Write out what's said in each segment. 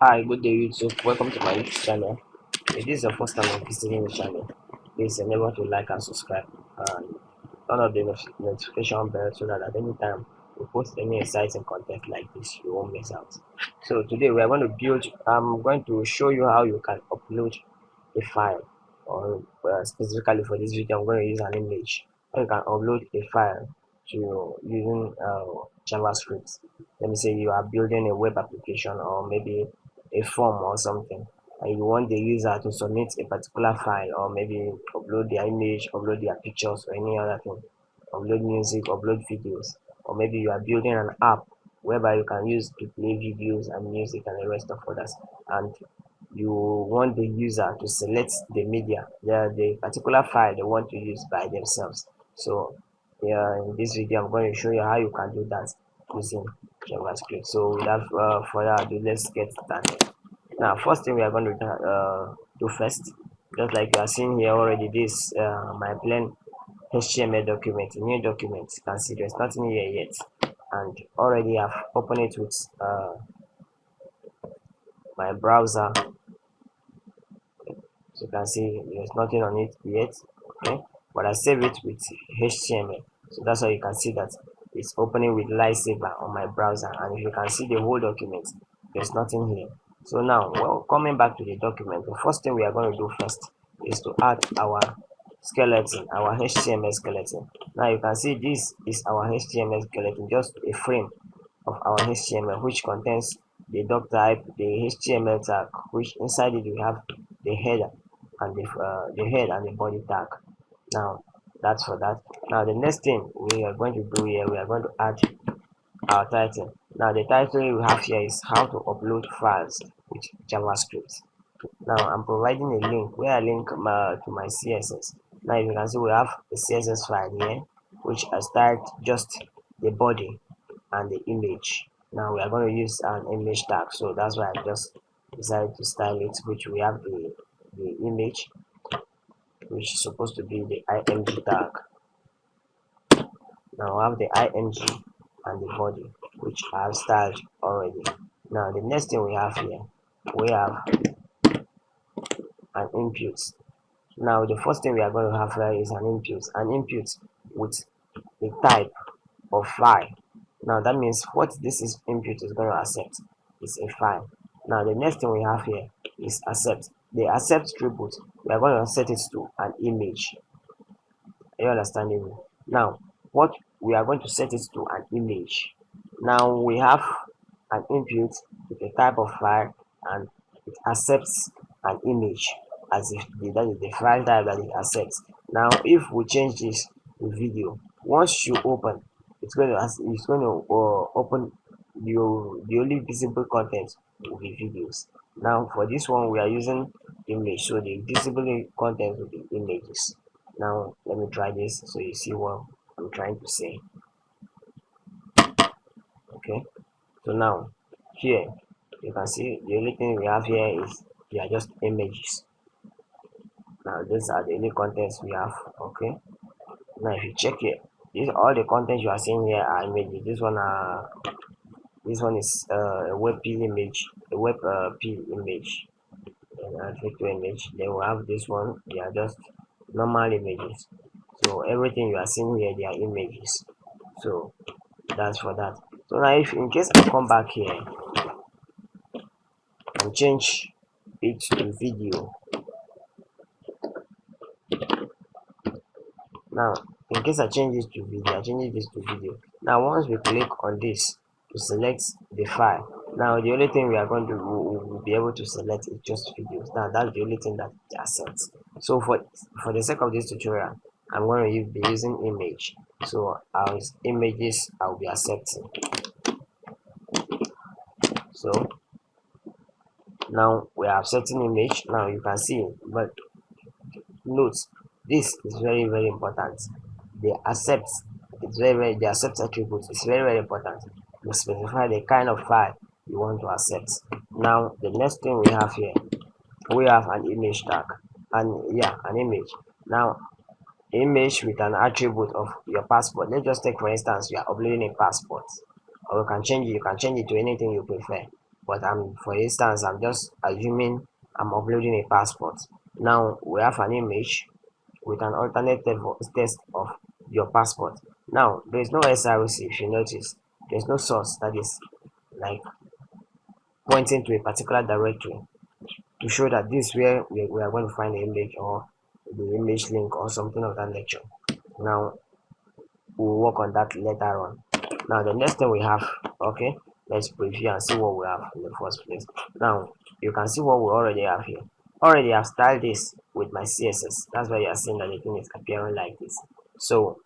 Hi, good day YouTube. Welcome to my YouTube channel. If this is your first time of visiting the channel, please remember to like and subscribe and turn on the notification bell so that at any time we post any exciting content like this, you won't miss out. So today we are going to build. I'm going to show you how you can upload a file, or specifically for this video, I'm going to use an image. You can upload a file to using JavaScript. Let me say you are building a web application or maybe a form or something, and you want the user to submit a particular file, or maybe upload their image, upload their pictures, or any other thing, upload music, upload videos, or maybe you are building an app whereby you can use to play videos and music and the rest of others, and you want the user to select the media, the particular file they want to use by themselves. So yeah, in this video I'm going to show you how you can do that using JavaScript. So without further ado, let's get started. Now first thing we are going to do first, just like you are seeing here already, this my plain HTML document, a new document. You can see there's nothing here yet, and already I've opened it with my browser. So you can see there's nothing on it yet, okay, but I save it with HTML, so that's why you can see that it's opening with lightsaber on my browser, and if you can see the whole document, there's nothing here. So now, well, coming back to the document, the first thing we are going to do first is to add our skeleton, our HTML skeleton. Now you can see this is our HTML skeleton, just a frame of our HTML, which contains the doc type, the HTML tag, which inside it we have the header and the head and the body tag. Now that's for that. Now the next thing we are going to do here, we are going to add our title. Now the title we have here is how to upload files with JavaScript. Now I'm providing a link where I link to my CSS. Now you can see we have a CSS file here, which I styled just the body and the image. Now we are going to use an image tag, so that's why I just decided to style it, which we have the image, which is supposed to be the img tag. Now I have the img and the body, which I have styled already. Now the next thing we have here, we have an input. Now the first thing we are going to have here is an input with the type of file. Now that means what this is input is going to accept is a file. Now the next thing we have here is accept. The accept attribute, we are going to set it to an image. Are you understanding me? Now what we are going to set it to an image. Now we have an input with a type of file, and it accepts an image as if that is the file type that it accepts. Now if we change this to video, once you open, it's going to open the only visible content will be videos. Now for this one we are using image, so the visible content will be images. Now let me try this so you see what I'm trying to say. Okay, so now here you can see the only thing we have here is they are just images. Now these are the only contents we have. Okay, now if you check here, these all the contents you are seeing here are images. This one is a web p image, a web p image, and a picture image. Then we have this one, they are just normal images. So everything you are seeing here, they are images. So that's for that. So now if in case I come back here and change it to video, now in case I change this to video, I change this to video. Now once we click on this to select the file, now the only thing we are going to will be able to select is just videos. Now that's the only thing that it accepts. So for the sake of this tutorial, I'm going to be using image. So as images I'll be accepting. So now we are accepting image. Now you can see, but note this is very important. The accept is the accept attribute is very important. You specify the kind of file you want to accept. Now the next thing we have here, we have an image tag, and yeah, an image. Now image with an attribute of your passport. Let's just take for instance you are uploading a passport, or you can change it to anything you prefer. but for instance, I'm just assuming I'm uploading a passport. Now we have an image with an alternative test of your passport. Now there is no SRC. If you notice, there's no source that is like pointing to a particular directory to show that this is where we are going to find the image or the image link or something of that nature. Now we'll work on that later on. Now the next thing we have, okay, let's preview and see what we have in the first place. Now you can see what we already have here. Already I've styled this with my CSS. That's why you are seeing that the thing is appearing like this. So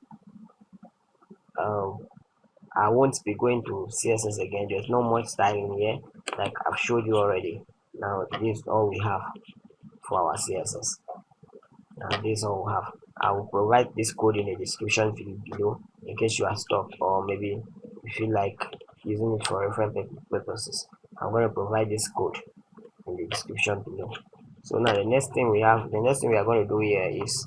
um, I won't be going to CSS again. There's no much styling here, like I've showed you already. Now this is all we have for our CSS. Now this is all we have. I will provide this code in the description below in case you are stuck, or maybe you feel like using it for reference purposes. I'm going to provide this code in the description below. So now the next thing we are going to do here is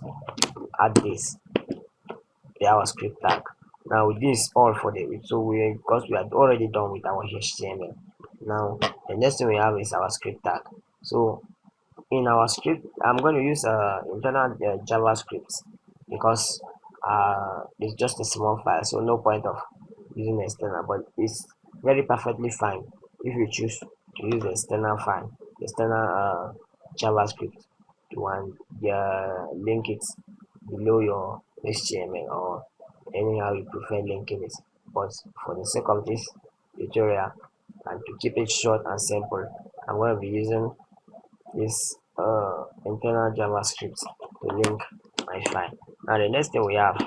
add this the JavaScript tag. Now this is all for the because we are already done with our HTML. Now the next thing we have is our script tag. So in our script, I'm going to use internal JavaScript because it's just a small file, so no point of using external. But it's very perfectly fine if you choose to use the external file, external JavaScript to link it below your HTML or anyhow you prefer linking it. But for the sake of this tutorial and to keep it short and simple, I'm going to be using this internal JavaScript to link my file. Now the next thing we have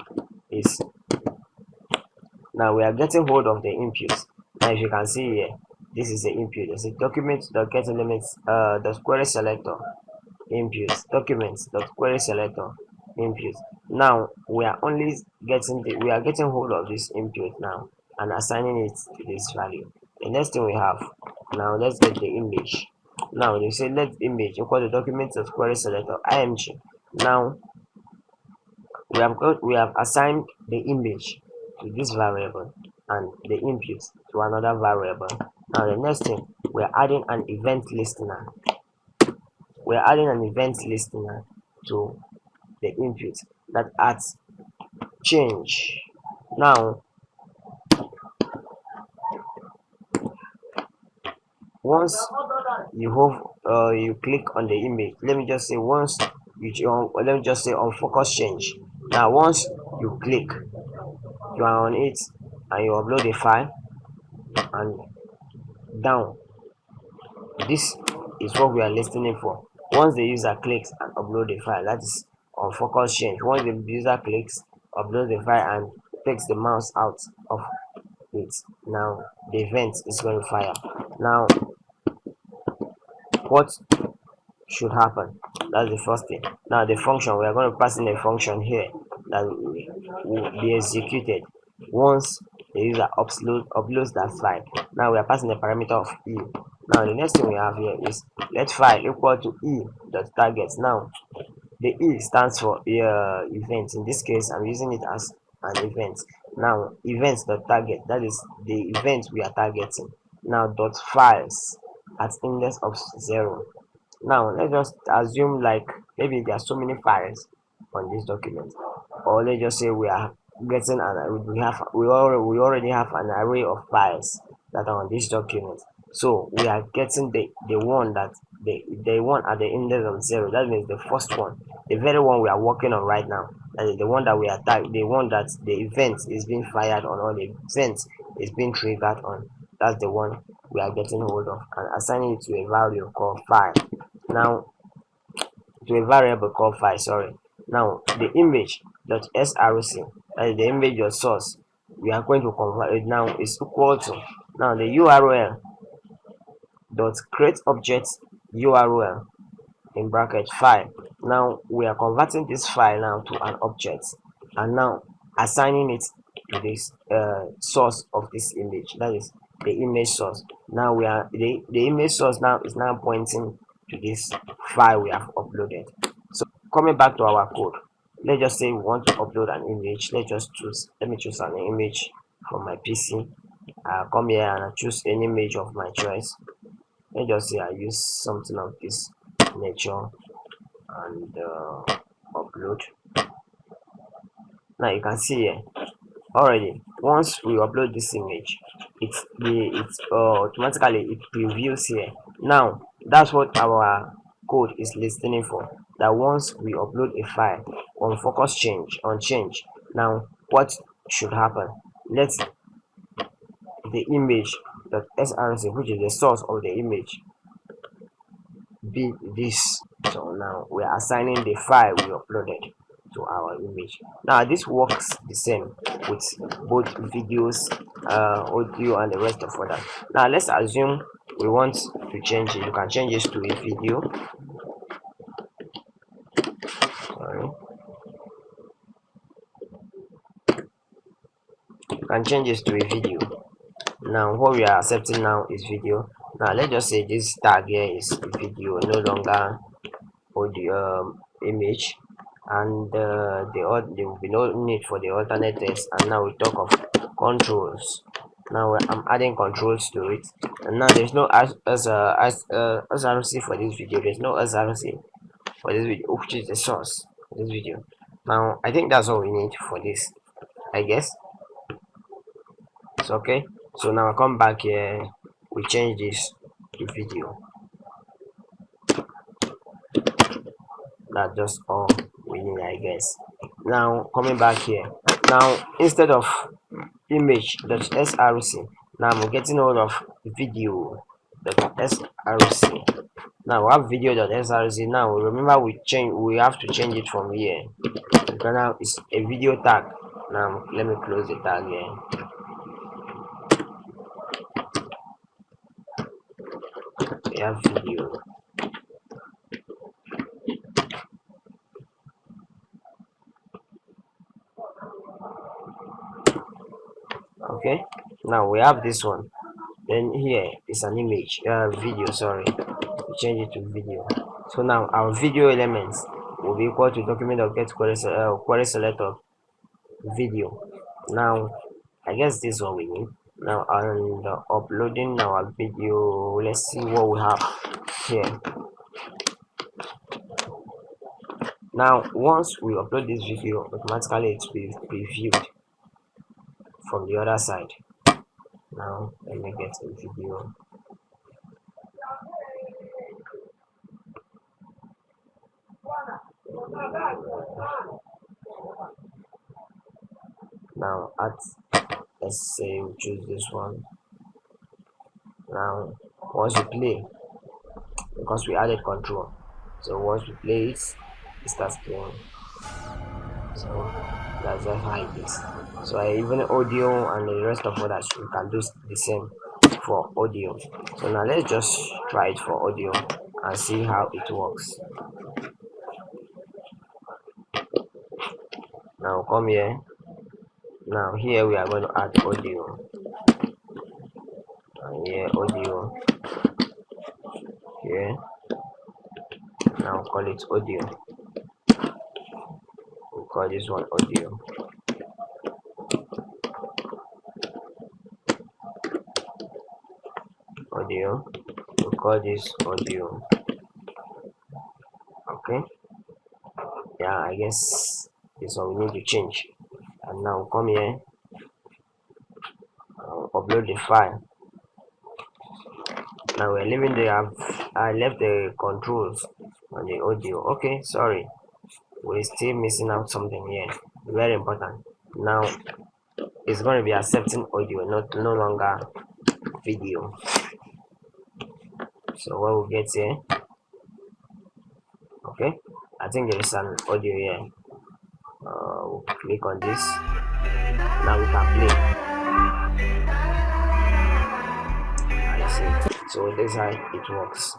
is now we are getting hold of the inputs. Now if you can see here, this is the input. There's a document dot get elements the query selector inputs documents dot query selector input. Now we are getting hold of this input now and assigning it to this value. The next thing we have now, let's get the image. Now they say let image equal to document dot query selector img. Now we have assigned the image to this variable and the input to another variable. Now the next thing, we're adding an event listener. We're adding an event listener to the input that adds change. Now once you click on the image, let me just say on focus change. Now once you click, you are on it and you upload a file and down, this is what we are listening for. Once the user clicks and upload a file, that is on focus change. Once the user clicks, upload the file and takes the mouse out of it, now the event is going to fire. Now what should happen? That's the first thing. Now the function, we are going to pass in a function here that will be executed once the user uploads that file. Now we are passing the parameter of e. Now the next thing we have here is let file equal to e dot target. Now the e stands for event. In this case, I'm using it as an event. Now events dot target, that is the event we are targeting. Now dot files at index of 0. Now let's just assume like maybe there are so many files on this document, or let's just say we are getting we already have an array of files that are on this document. So we are getting the one that the one at the index of 0. That means the first one, the very one we are working on right now. That is the one that we are the one that the event is being fired on, or the event is being triggered on. That's the one we are getting hold of and assigning it to a value called file. Now to a variable called file, sorry. Now the image dot src, that is the image dot source, we are going to convert it now is equal to now the url dot create object url in bracket file. Now we are converting this file now to an object and now assigning it to this source of this image, that is the image source. Now we are the image source now is now pointing to this file we have uploaded. So coming back to our code, let's just say we want to upload an image. Let me choose an image from my PC. I'll come here and I choose an image of my choice. Let's just say I use something of this nature and upload. Now you can see here already, once we upload this image, automatically it previews here. Now that's what our code is listening for, that once we upload a file on focus change, now what should happen? Let the image .src, which is the source of the image, be this. So now we are assigning the file we uploaded to our image. Now this works the same with both videos, audio, and the rest of that. Now let's assume we want to change it. You can change this to a video. Sorry, you can change this to a video. Now what we are accepting now is video. Now let's just say this tag here is video, no longer audio, image, and there will be no need for the alternate text. And now we talk of controls. Now I'm adding controls to it, and now there's no src for this video. There's no src for this video, which is the source for this video. Now I think that's all we need for this, I guess. It's okay. So now I come back here, we change this to video. That's just all we need, I guess. Now coming back here, now instead of image.src, now I'm getting hold of video.src. Now we have video.src. Now remember, we have to change it from here, because now it's a video tag. Now let me close the tag here. We have video. Okay, now we have this one. Then here is an image, video, sorry, we change it to video. So now our video elements will be equal to document.getQuery selector video. Now I guess this is what we need. Now and uploading our video, let's see what we have here. Now once we upload this video, automatically it will be previewed from the other side. Now let me get a video. Now let's say we choose this one. Now once we play, because we added control, so once we play it starts playing. So that's just how it is. So even audio and the rest of others, you can do the same for audio. So now let's just try it for audio and see how it works. Now come here. Now here we are going to add audio, and here audio here. Now call it audio. We'll call this one audio. Audio. We'll call this audio. Okay. Yeah, I guess this one we need to change. And now come here, upload the file. Now we're leaving I left the controls on the audio. Okay, sorry, we're still missing out something here, very important. Now it's going to be accepting audio, no longer video. So what we'll get here, okay, I think there is an audio here. We'll click on this. Now we can play. I see. So this is how it works.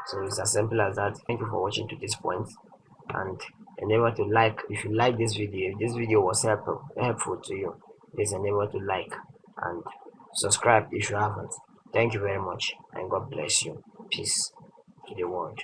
So it's as simple as that. Thank you for watching to this point, and remember to like if you like this video. If this video was helpful to you, please remember to like and subscribe if you haven't. Thank you very much, and God bless you. Peace to the world.